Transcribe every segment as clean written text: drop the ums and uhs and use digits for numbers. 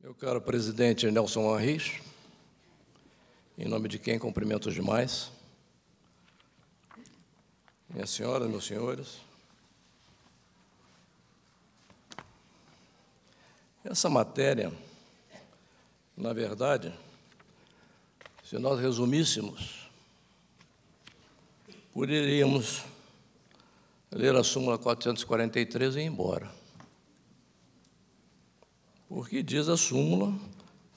Meu caro presidente Nelson Manris, em nome de quem cumprimento os demais, minhas senhoras, meus senhores, essa matéria, na verdade, se nós resumíssemos, poderíamos ler a súmula 443 e ir embora. Porque diz a súmula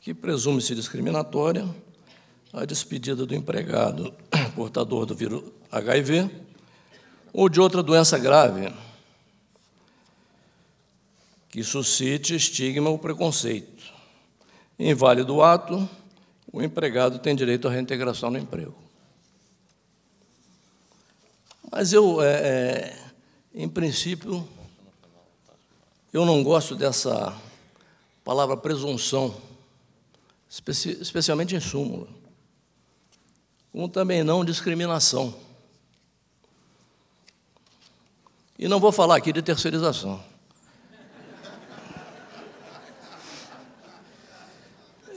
que presume-se discriminatória a despedida do empregado portador do vírus HIV ou de outra doença grave que suscite estigma ou preconceito. Inválido o ato, o empregado tem direito à reintegração no emprego. Mas em princípio, eu não gosto dessa palavra presunção, especialmente em súmula, como também não discriminação. E não vou falar aqui de terceirização.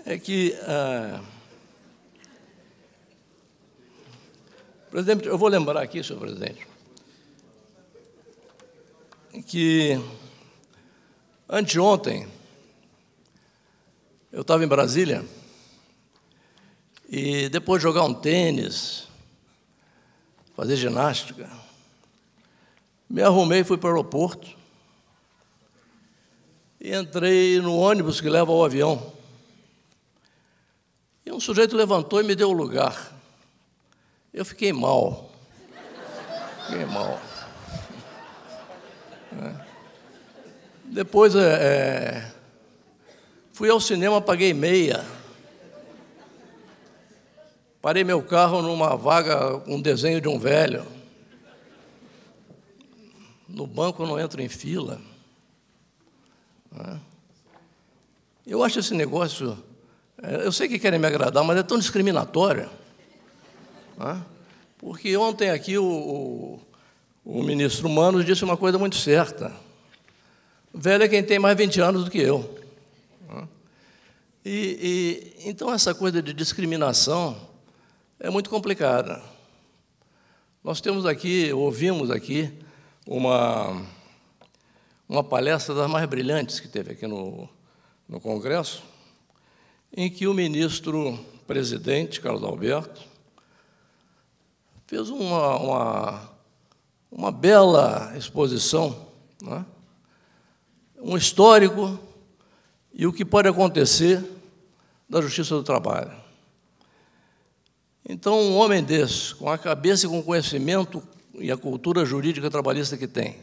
É que, presidente, eu vou lembrar aqui, senhor presidente, que anteontem eu estava em Brasília e depois de jogar um tênis, fazer ginástica, me arrumei e fui para o aeroporto e entrei no ônibus que leva ao avião. E um sujeito levantou e me deu o lugar. Eu fiquei mal. Fiquei mal. Depois fui ao cinema, paguei meia. Parei meu carro numa vaga com um desenho de um velho. No banco eu não entro em fila. Eu acho esse negócio... Eu sei que querem me agradar, mas é tão discriminatório. Porque ontem aqui o ministro Manos disse uma coisa muito certa. Velho é quem tem mais 20 anos do que eu. Então, essa coisa de discriminação é muito complicada. Nós temos aqui, ouvimos aqui, uma palestra das mais brilhantes que teve aqui no Congresso, em que o ministro-presidente, Carlos Alberto, fez uma bela exposição, um histórico e o que pode acontecer da Justiça do Trabalho. Então, um homem desse, com a cabeça e com o conhecimento e a cultura jurídica trabalhista que tem,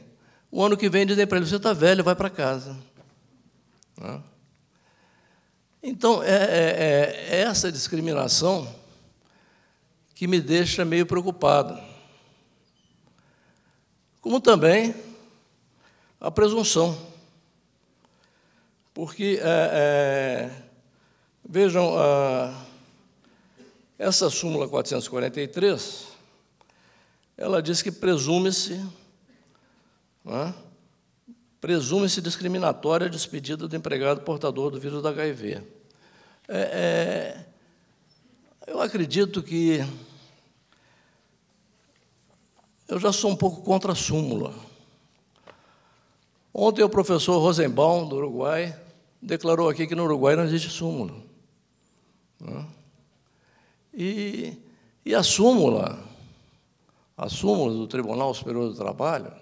o ano que vem dizem para ele, você está velho, vai para casa. Então, é essa discriminação que me deixa meio preocupado. Como também a presunção. Porque, vejam, essa súmula 443, ela diz que presume-se discriminatória a despedida do empregado portador do vírus do HIV. Eu acredito que eu já sou um pouco contra a súmula. Ontem o professor Rosenbaum, do Uruguai, declarou aqui que no Uruguai não existe súmula. E as súmulas do Tribunal Superior do Trabalho,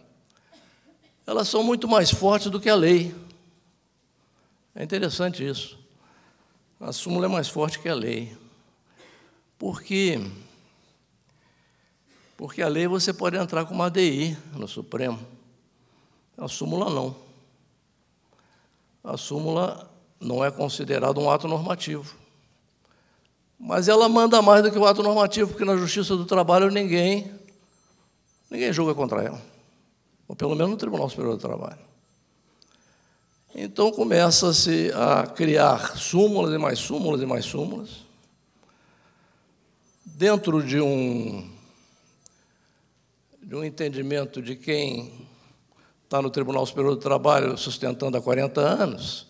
elas são muito mais fortes do que a lei. É interessante isso. A súmula é mais forte que a lei. Porque a lei você pode entrar com uma ADI no Supremo. A súmula não. A súmula não é considerada um ato normativo. Mas ela manda mais do que o ato normativo, porque na Justiça do Trabalho ninguém julga contra ela. Ou pelo menos no Tribunal Superior do Trabalho. Então, começa-se a criar súmulas e mais súmulas e mais súmulas, dentro de um entendimento de quem está no Tribunal Superior do Trabalho sustentando há 40 anos,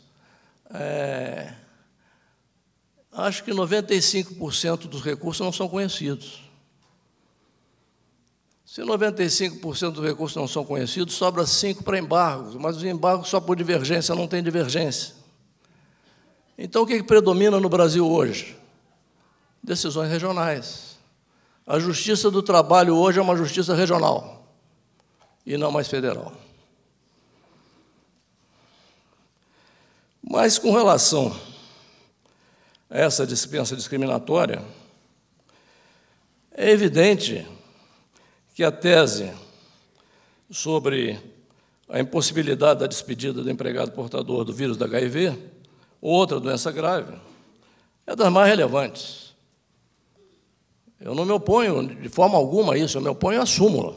acho que 95% dos recursos não são conhecidos. Se 95% dos recursos não são conhecidos, sobra 5% para embargos, mas os embargos só por divergência, não tem divergência. Então, o que predomina no Brasil hoje? Decisões regionais. A Justiça do Trabalho hoje é uma justiça regional e não mais federal. Mas, com relação a essa dispensa discriminatória, é evidente que a tese sobre a impossibilidade da despedida do empregado portador do vírus da HIV, outra doença grave, é das mais relevantes. Eu não me oponho de forma alguma a isso, eu me oponho à súmula.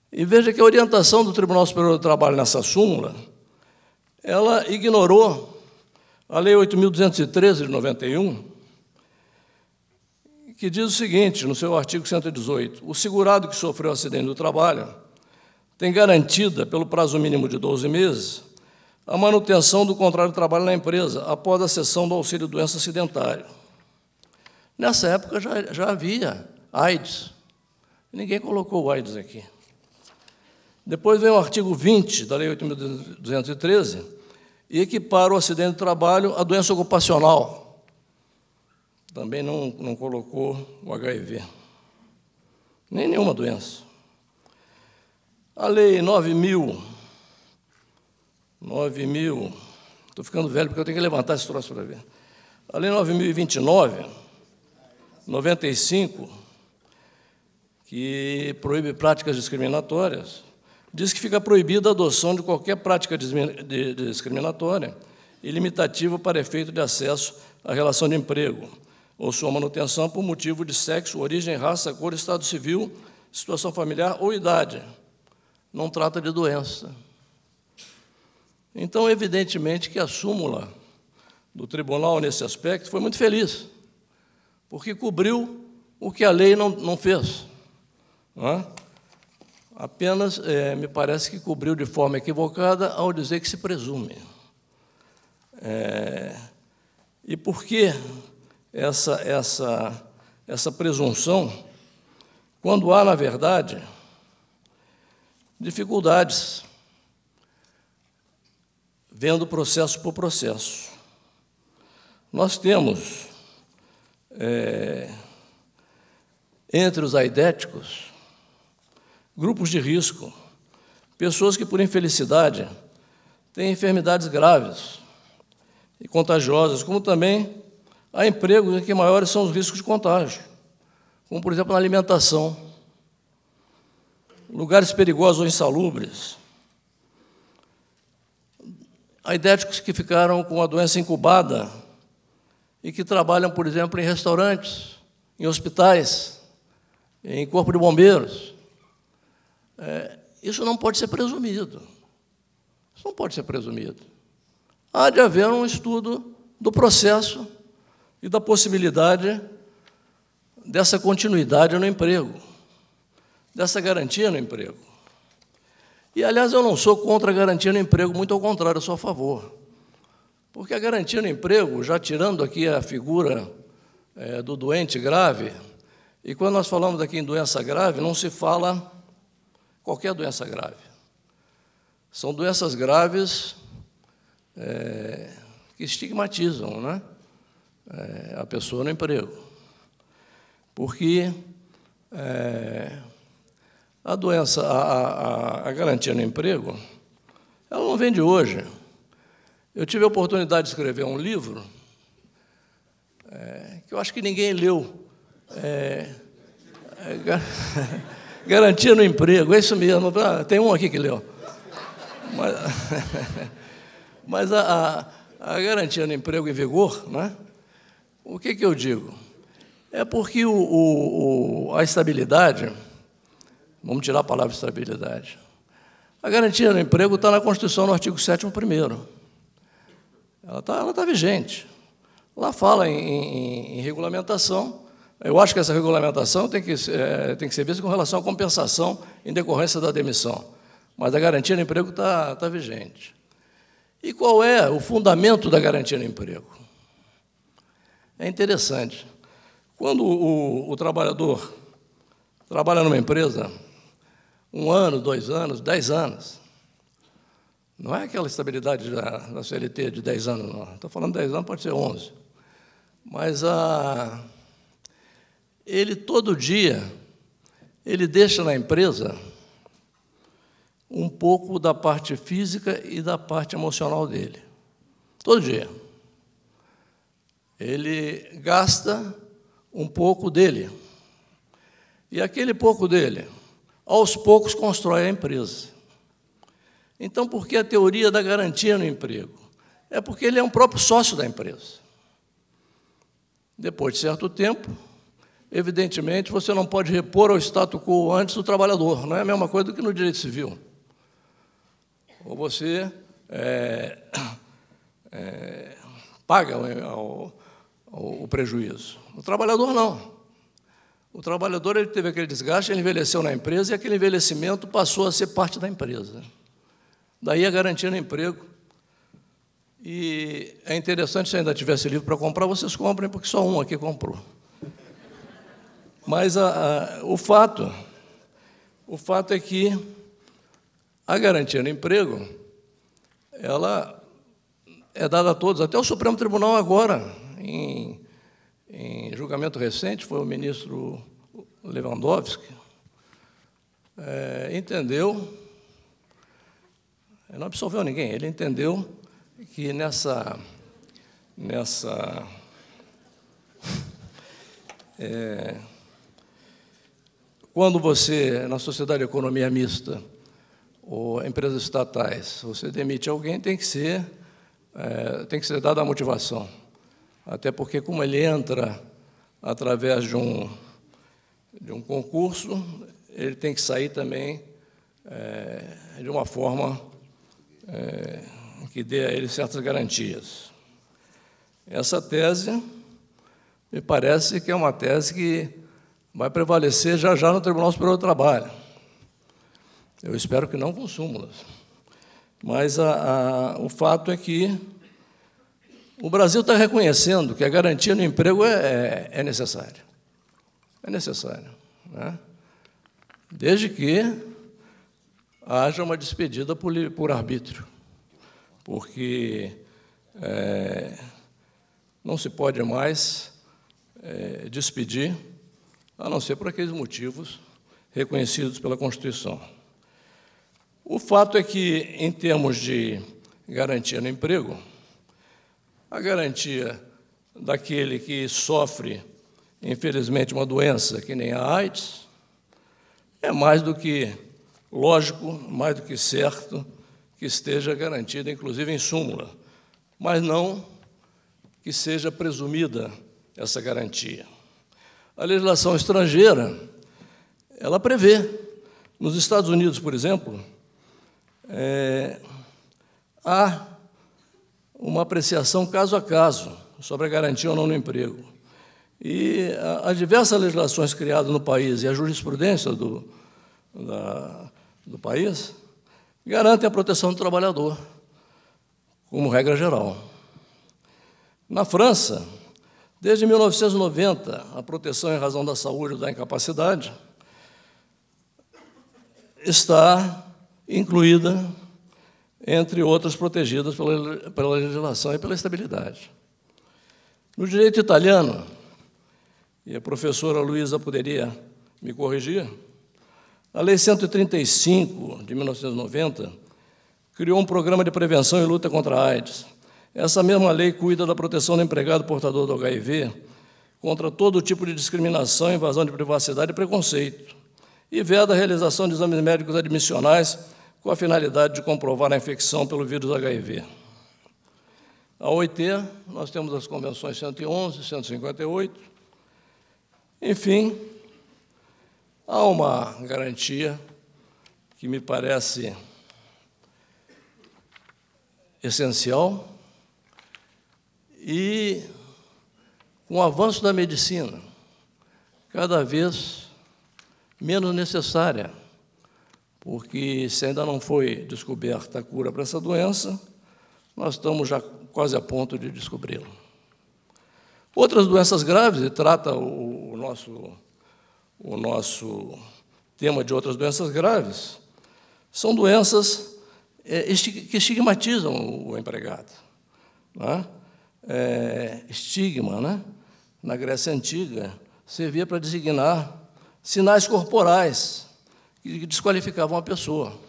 E veja que a orientação do Tribunal Superior do Trabalho nessa súmula, ela ignorou a Lei 8.213 de 91, que diz o seguinte, no seu artigo 118, o segurado que sofreu acidente do trabalho tem garantida, pelo prazo mínimo de 12 meses, a manutenção do contrato de trabalho na empresa após a cessão do auxílio-doença acidentário. Nessa época já havia AIDS, ninguém colocou o AIDS aqui. Depois vem o artigo 20 da Lei 8.213 e equipara o acidente de trabalho à doença ocupacional. Também não colocou o HIV, nem nenhuma doença. A Lei 9.000, estou ficando velho porque eu tenho que levantar esse troço para ver. A Lei 9.029, 95, que proíbe práticas discriminatórias, diz que fica proibida a adoção de qualquer prática discriminatória e limitativa para efeito de acesso à relação de emprego, ou sua manutenção por motivo de sexo, origem, raça, cor, estado civil, situação familiar ou idade. Não trata de doença. Então, evidentemente, que a súmula do tribunal, nesse aspecto, foi muito feliz, porque cobriu o que a lei não fez. Apenas, me parece que cobriu de forma equivocada ao dizer que se presume. E por que essa presunção, quando há, na verdade, dificuldades, vendo processo por processo. Nós temos, entre os aidéticos, grupos de risco, pessoas que, por infelicidade, têm enfermidades graves e contagiosas, como também há empregos em que maiores são os riscos de contágio, como, por exemplo, na alimentação, lugares perigosos ou insalubres, aidéticos que ficaram com a doença incubada e que trabalham, por exemplo, em restaurantes, em hospitais, em corpo de bombeiros. Isso não pode ser presumido. Isso não pode ser presumido. Há de haver um estudo do processo e da possibilidade dessa continuidade no emprego, dessa garantia no emprego. E, aliás, eu não sou contra a garantia no emprego, muito ao contrário, eu sou a favor. Porque a garantia no emprego, já tirando aqui a figura do doente grave, e quando nós falamos aqui em doença grave, não se fala qualquer doença grave. São doenças graves que estigmatizam, né, a pessoa no emprego. Porque a doença, a garantia no emprego, ela não vem de hoje. Eu tive a oportunidade de escrever um livro que eu acho que ninguém leu. Garantia no emprego, é isso mesmo. Tem um aqui que leu. Mas a garantia no emprego em vigor, né? O que eu digo? É porque a estabilidade, vamos tirar a palavra estabilidade, a garantia no emprego está na Constituição, no artigo 7º primeiro. Ela está vigente. Lá fala em regulamentação. Eu acho que essa regulamentação tem que ser vista com relação à compensação em decorrência da demissão. Mas a garantia no emprego está vigente. E qual é o fundamento da garantia no emprego? É interessante. Quando o trabalhador trabalha numa empresa 1 ano, 2 anos, 10 anos, não é aquela estabilidade da CLT de 10 anos, não. Estou falando 10 anos, pode ser 11. Mas ele, todo dia, ele deixa na empresa um pouco da parte física e da parte emocional dele. Todo dia. Ele gasta um pouco dele. E aquele pouco dele, aos poucos, constrói a empresa. Então, por que a teoria da garantia no emprego? É porque ele é um próprio sócio da empresa. Depois de certo tempo, evidentemente, você não pode repor ao status quo antes do trabalhador. Não é a mesma coisa do que no direito civil. Ou você paga o prejuízo. O trabalhador, não. O trabalhador, ele teve aquele desgaste, ele envelheceu na empresa e aquele envelhecimento passou a ser parte da empresa. Daí a garantia no emprego. E é interessante, se ainda tivesse livro para comprar, vocês comprem, porque só um aqui comprou. Mas o fato é que a garantia no emprego, ela é dada a todos. Até o Supremo Tribunal agora, em julgamento recente, foi o ministro Lewandowski, entendeu, não absolveu ninguém, ele entendeu que quando você, na sociedade de economia mista, ou empresas estatais, você demite alguém, tem que ser dada a motivação. Até porque, como ele entra através de um concurso, ele tem que sair também de uma forma que dê a ele certas garantias. Essa tese, me parece que é uma tese que vai prevalecer já no Tribunal Superior do Trabalho. Eu espero que não com súmulas. Mas o fato é que o Brasil está reconhecendo que a garantia no emprego é necessária. É necessária, né? Desde que haja uma despedida por arbítrio. Porque não se pode mais despedir, a não ser por aqueles motivos reconhecidos pela Constituição. O fato é que, em termos de garantia no emprego, a garantia daquele que sofre, infelizmente, uma doença que nem a AIDS, é mais do que lógico, mais do que certo que esteja garantida, inclusive em súmula, mas não que seja presumida essa garantia. A legislação estrangeira, ela prevê. Nos Estados Unidos, por exemplo, há uma apreciação caso a caso sobre a garantia ou não no emprego. E as diversas legislações criadas no país e a jurisprudência do país garantem a proteção do trabalhador, como regra geral. Na França, desde 1990, a proteção em razão da saúde ou da incapacidade está incluída entre outras protegidas pela legislação e pela estabilidade. No direito italiano, e a professora Luísa poderia me corrigir, a Lei 135, de 1990, criou um programa de prevenção e luta contra a AIDS. Essa mesma lei cuida da proteção do empregado portador do HIV contra todo tipo de discriminação, invasão de privacidade e preconceito, e veda a realização de exames médicos admissionais com a finalidade de comprovar a infecção pelo vírus HIV. A OIT, nós temos as convenções 111, 158. Enfim, há uma garantia que me parece essencial e, com o avanço da medicina, cada vez menos necessária, porque se ainda não foi descoberta a cura para essa doença, nós estamos já quase a ponto de descobri-lo. Outras doenças graves, e trata o nosso tema de outras doenças graves, são doenças que estigmatizam o empregado. Né? Estigma, né? Na Grécia Antiga, servia para designar sinais corporais que desqualificavam a pessoa,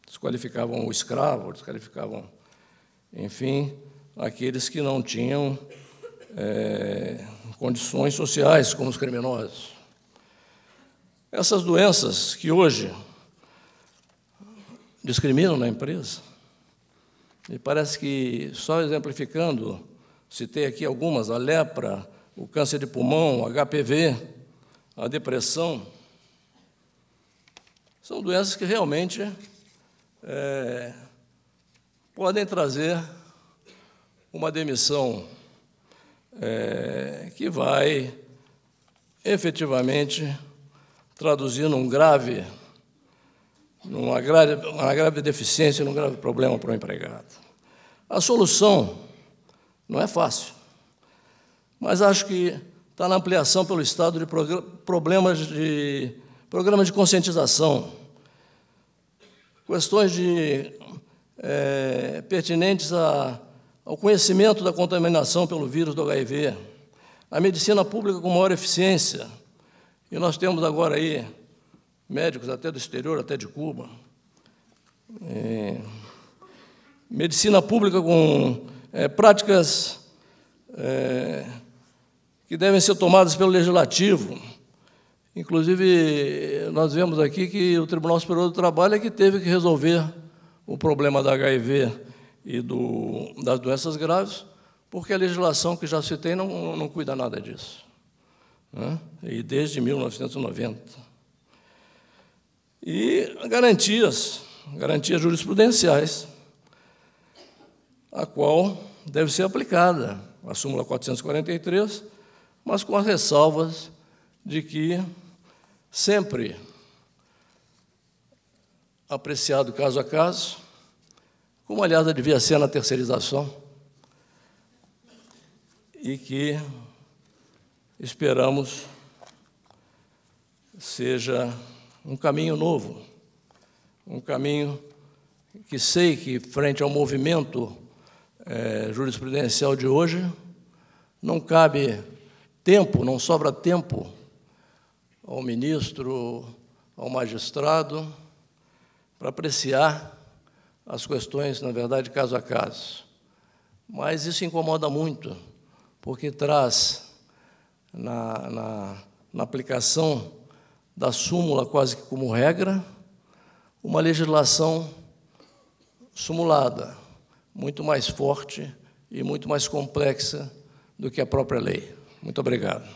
desqualificavam o escravo, desqualificavam, enfim, aqueles que não tinham condições sociais, como os criminosos. Essas doenças que hoje discriminam na empresa, e parece que, só exemplificando, citei aqui algumas: a lepra, o câncer de pulmão, o HPV, a depressão, são doenças que realmente podem trazer uma demissão que vai, efetivamente, traduzir numa grave deficiência, num grave problema para o empregado. A solução não é fácil, mas acho que está na ampliação pelo Estado de programas de conscientização, questões pertinentes ao conhecimento da contaminação pelo vírus do HIV, a medicina pública com maior eficiência, e nós temos agora aí médicos até do exterior, até de Cuba, medicina pública com práticas que devem ser tomadas pelo Legislativo. Inclusive, nós vemos aqui que o Tribunal Superior do Trabalho é que teve que resolver o problema da HIV e das doenças graves, porque a legislação que já citei não cuida nada disso, né? E desde 1990. E garantias jurisprudenciais, a qual deve ser aplicada a súmula 443, mas com as ressalvas de que sempre apreciado caso a caso, como, aliás, devia ser na terceirização, e que esperamos seja um caminho novo, um caminho que sei que, frente ao movimento jurisprudencial de hoje, não cabe tempo, não sobra tempo ao ministro, ao magistrado, para apreciar as questões, na verdade, caso a caso. Mas isso incomoda muito, porque traz, na aplicação da súmula quase que como regra, uma legislação sumulada, muito mais forte e muito mais complexa do que a própria lei. Muito obrigado.